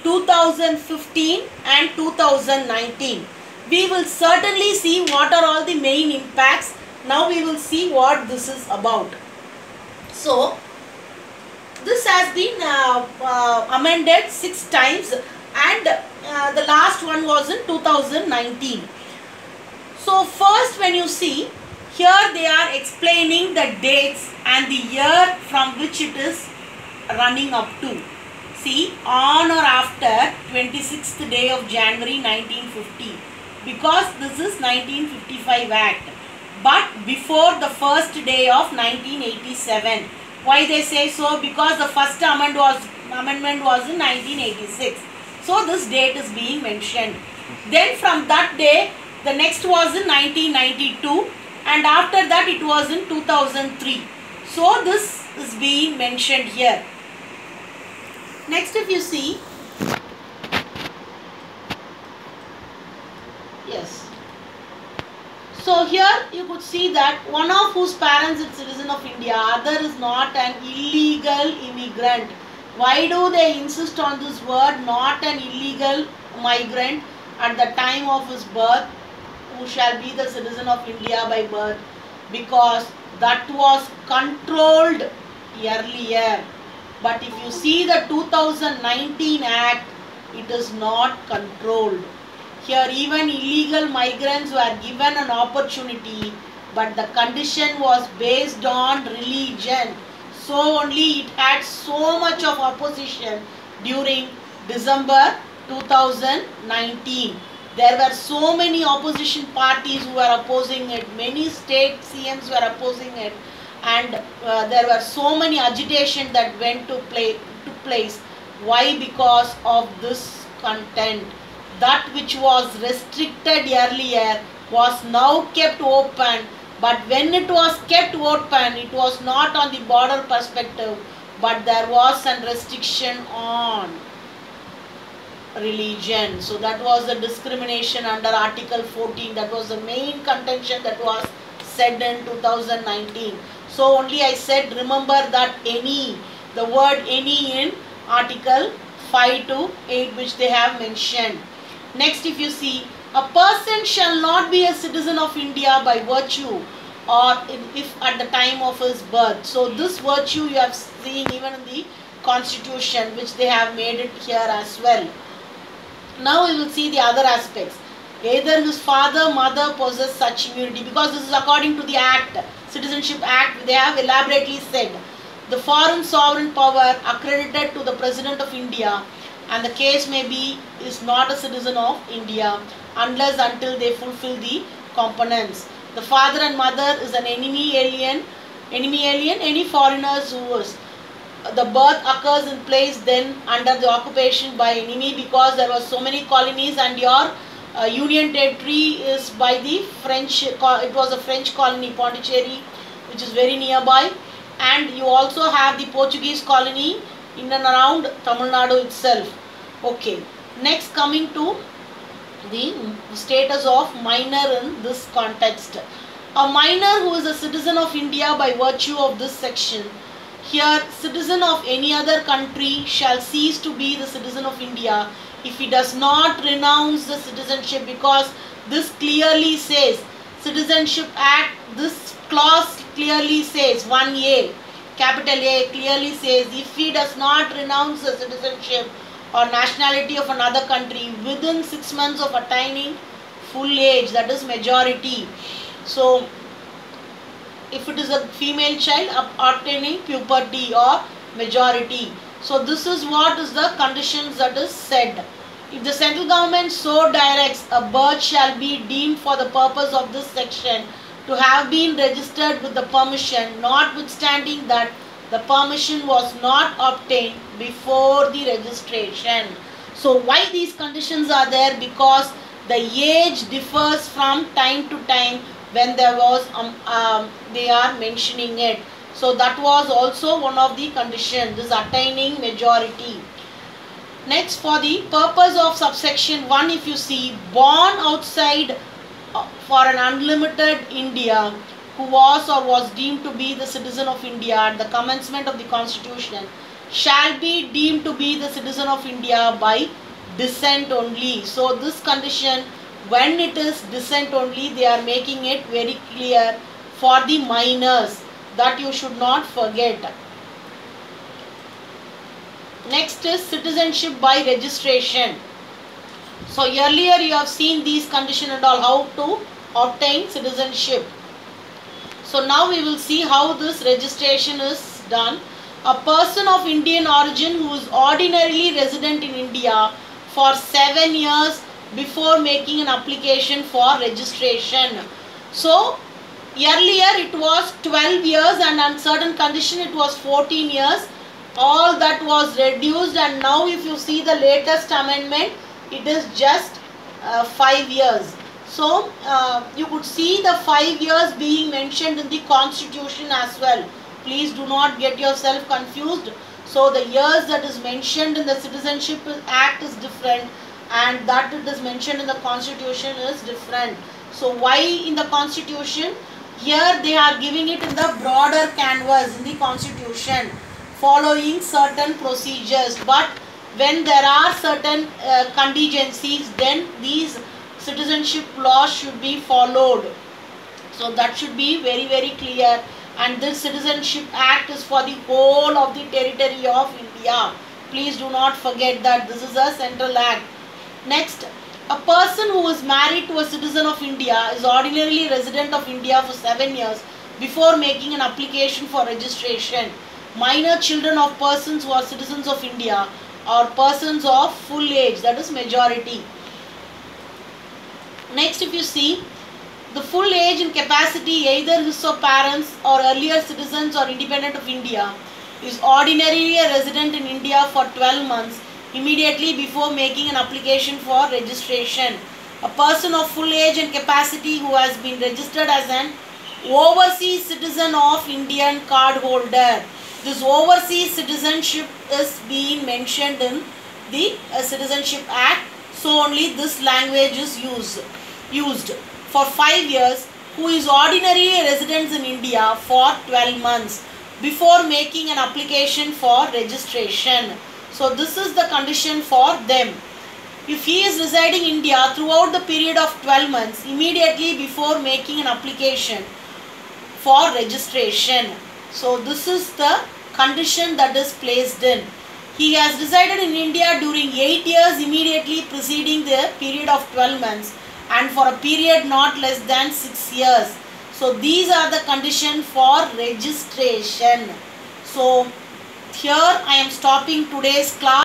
2015 and 2019. We will certainly see what are all the main impacts. Now we will see what this is about. So, this has been amended 6 times, and the last one was in 2019. So first, when you see here, they are explaining the dates and the year from which it is running up to. See, on or after 26th day of January 1950, because this is 1955 Act, but before the first day of 1987. Why they say so? Because the first amendment was in 1986. So this date is being mentioned. Then from that day, the next was in 1992, and after that it was in 2003. So this is being mentioned here. Next, if you see, yes. So here you could see that one of whose parents is citizen of India, other is not an illegal immigrant. Why do they insist on this word, not an illegal migrant at the time of his birth, who shall be the citizen of India by birth? Because that was controlled earlier. But if you see the 2019 Act, it is not controlled. Here even illegal migrants were given an opportunity, but the condition was based on religion. So only it had so much of opposition during December 2019. There were so many opposition parties who were opposing it. Many state CMs were opposing it, and there were so many agitation that went to took place. Why? Because of this content. That which was restricted earlier was now kept open, but when it was kept open, it was not on the border perspective, but there was a restriction on religion. So that was the discrimination under Article 14. That was the main contention that was said in 2019. So only I said, remember that any, the word any in Article 5 to 8 which they have mentioned. Next, if you see, a person shall not be a citizen of India by virtue or if at the time of his birth. So this virtue you have seen even in the constitution, which they have made it here as well. Now we will see the other aspects. Either his father, mother possess such immunity, because this is according to the Act, Citizenship Act, they have elaborately said. The foreign sovereign power accredited to the President of India, and the case may be is not a citizen of India unless until they fulfill the components. The father and mother is an enemy alien, any foreigners who is. The birth occurs in place then under the occupation by enemy, because there were so many colonies, and your union territory is by the French, it was a French colony, Pondicherry, which is very nearby, and you also have the Portuguese colony in and around Tamil Nadu itself. Okay, next coming to the status of minor in this context. A minor who is a citizen of India by virtue of this section. Here, citizen of any other country shall cease to be the citizen of India if he does not renounce the citizenship, because this clearly says, Citizenship Act, this clause clearly says, 1A, capital A clearly says, if he does not renounce the citizenship or nationality of another country within 6 months of attaining full age, that is majority. So, if it is a female child, obtaining puberty or majority. So this is what is the conditions that is said. If the central government so directs, a birth shall be deemed for the purpose of this section to have been registered with the permission, notwithstanding that the permission was not obtained before the registration. So why these conditions are there? Because the age differs from time to time when there was they are mentioning it. So that was also one of the conditions, this attaining majority. Next, for the purpose of subsection 1, if you see, born outside for an unlimited India, who was or was deemed to be the citizen of India at the commencement of the constitution, shall be deemed to be the citizen of India by descent only. So this condition, when it is descent only, they are making it very clear for the minors, that you should not forget. Next is citizenship by registration. So earlier you have seen these conditions and all, how to obtain citizenship. So now we will see how this registration is done. A person of Indian origin who is ordinarily resident in India for 7 years before making an application for registration. So earlier it was 12 years and on certain condition it was 14 years. All that was reduced, and now if you see the latest amendment, it is just 5 years. So you could see the 5 years being mentioned in the constitution as well. Please do not get yourself confused. So the years that is mentioned in the Citizenship Act is different, and that it is mentioned in the constitution is different. So why in the constitution? Here they are giving it in the broader canvas in the constitution, following certain procedures. But when there are certain contingencies, then these citizenship laws should be followed. So that should be very, very clear. And this Citizenship Act is for the whole of the territory of India. Please do not forget that this is a central act. Next, a person who is married to a citizen of India is ordinarily resident of India for 7 years before making an application for registration. Minor children of persons who are citizens of India or persons of full age, that is majority. Next, if you see, the full age and capacity, either his or parents or earlier citizens or independent of India, is ordinarily a resident in India for 12 months immediately before making an application for registration. A person of full age and capacity who has been registered as an overseas citizen of Indian card holder. This overseas citizenship is being mentioned in the Citizenship Act, so only this language is used. For 5 years, who is ordinary residents in India for 12 months before making an application for registration. So this is the condition for them. If he is residing in India throughout the period of 12 months immediately before making an application for registration. So this is the condition that is placed in. He has resided in India during 8 years immediately preceding the period of 12 months and for a period not less than 6 years. So these are the conditions for registration. So here I am stopping today's class.